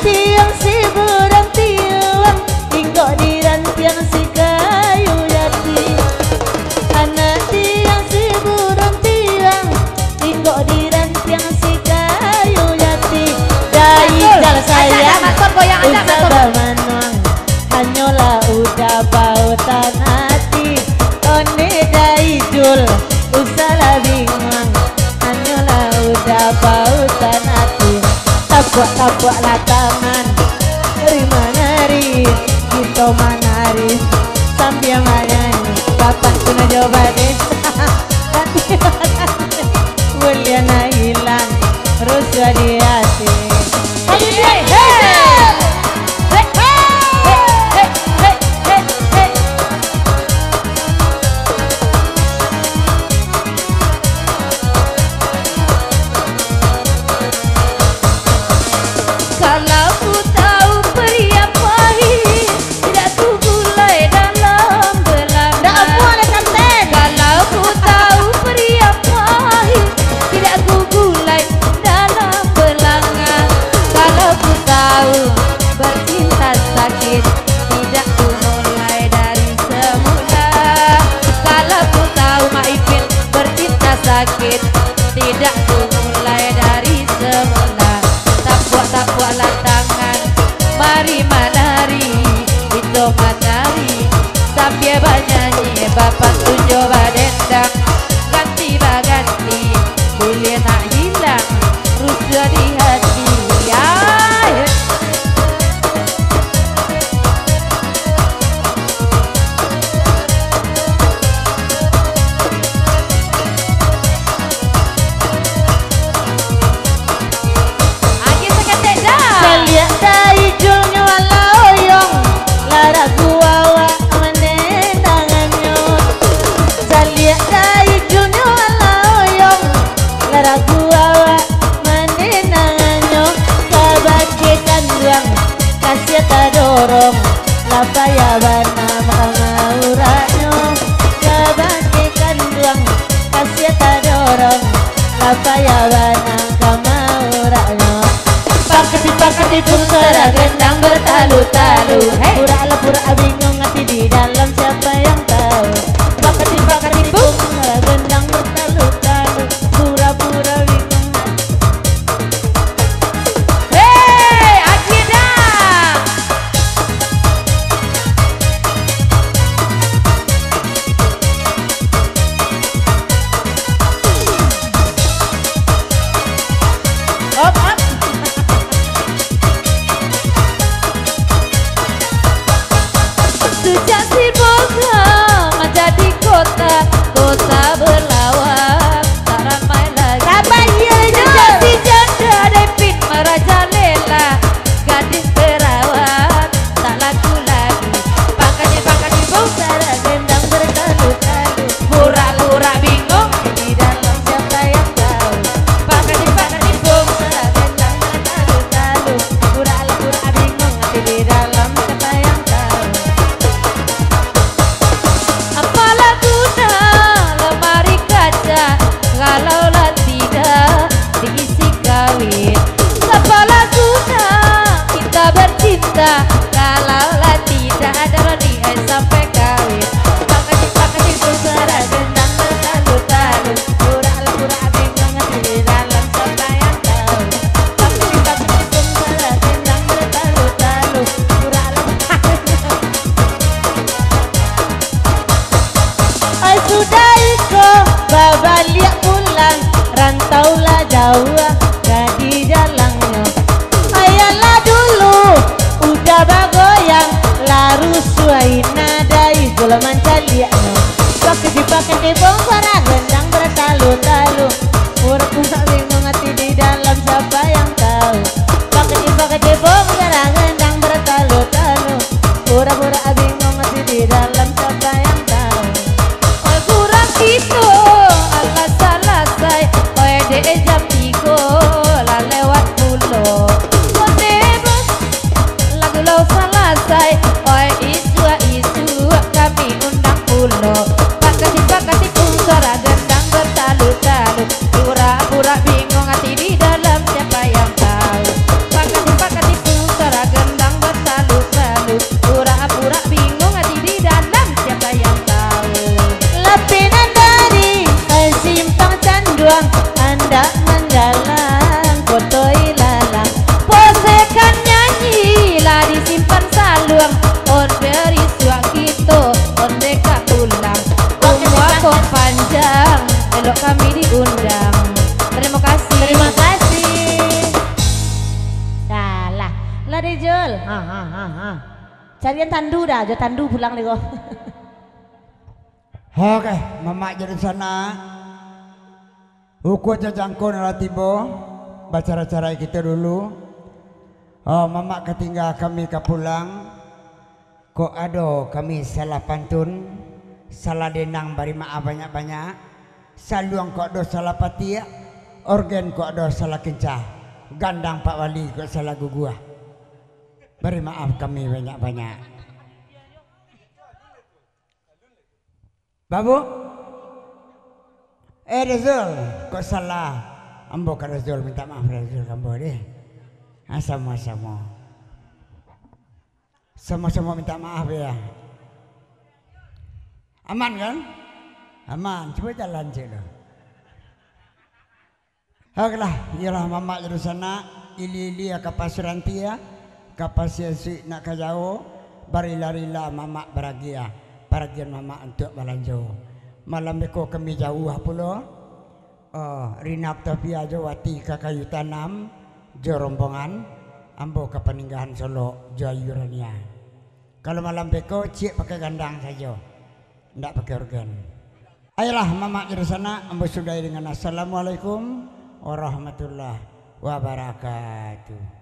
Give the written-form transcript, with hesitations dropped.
tiang si burung tiang, tinggal di rantiang si kayu jati. Anak tiang si burung tiang, tinggal di rantiang si kayu jati. Dai jal sayang, usaha manuang, hanyalah udah pautan hati. One dai jul, usaha bingung, hanyalah udah pautan hati. Tapuk-tapuklah tangan, terima nari, kita menari sambil menyanyi. Kapan kuna coba desa, hati mulia hilang, terus jadi hati. Sakit tidak ku mulai dari semula. Tapuk-tapuklah tangan, mari menari, itu menari sambil bernyanyi. Bapak tu coba dendang, ganti baganti, boleh nak hilang rusuh di hati. Dorong lapaya bana mauranyo kebagikan duang kasih dorong lapaya bana mauranyo. Pakati pun serah gendang bertalu-talu, pura-pura bingung hati di dalam siapa yang tahu. Pakati pun serah gendang bertalu-talu, pura-pura bingung. Kota berlawak tak ramai lagi. Jadi janda depit merajalela, gadis perawat tak laku lagi. Pakati bau sarah gendang bertalu-talu, pura-pura bingung di dalam siapa yang tahu. Pakati bau sarah gendang bertalu-talu, pura-pura bingung di dalam siapa yang tahu. Apalah guna lemari kaca kalaulah tidak diisi kawin? Apalah guna kita bercinta kalaulah tidak ada rodiah sampai kawin? Pakati berserah gendang bertalu-talu, pura-pura bingung di dalam siapa yang tahu. Pakati berserah gendang bertalu-talu, pura-pura. Ay sudah iko babalik pulang, rantaulah jauh jadi jalangnya. Ayalah dulu udah bagoyang, laru suai nadai gulaman caliaknya. Pakati bongkara gendang bertalu-talu, pura-pura bingung hati di dalam siapa yang tahu. Pakati bongkara gendang bertalu-talu, pura-pura bingung hati di dalam siapa yang tahu. Itu alas-alasai, oe de jam 3 lah lewat pulau. Bebas lagu lau salasai, oe isu kami undang pulau. Pakati pun suara Barian tandu dah, aja tandu pulang deh kok. Oke, mamak jadi sana. Uku aja jangkau nalatibo. Baca-cara kita dulu. Oh, mamak ketinggal kami ke pulang. Kok ado kami salah pantun, salah denang bari maaf banyak-banyak. Saluang kok do salah patia, organ kok do salah kencah. Gandang Pak Wali kok salah gugua. Beri maaf kami banyak-banyak. Babu, Rezul, kok salah? Ambo ke Rezul, minta maaf Rezul kambo deh. Sama-sama. Sama-sama minta maaf ya. Aman kan? Aman, coba jalan cik. Okelah, ialah mamak dari sana, ili-ili ya kapasuranti ya. Kapasiasi nak kajau bari larila mamak beragia paragian mamak untuk balanjo malam beko kami jauh pula rinap tapi aja wati ke kayu tanam jo rombongan ambo ke peninggahan Solo jo ayurannya kalau malam beko cik pakai gandang saja ndak pakai organ. Ayolah mamak dari sana ambo sudahi dengan assalamualaikum warahmatullahi wabarakatuh.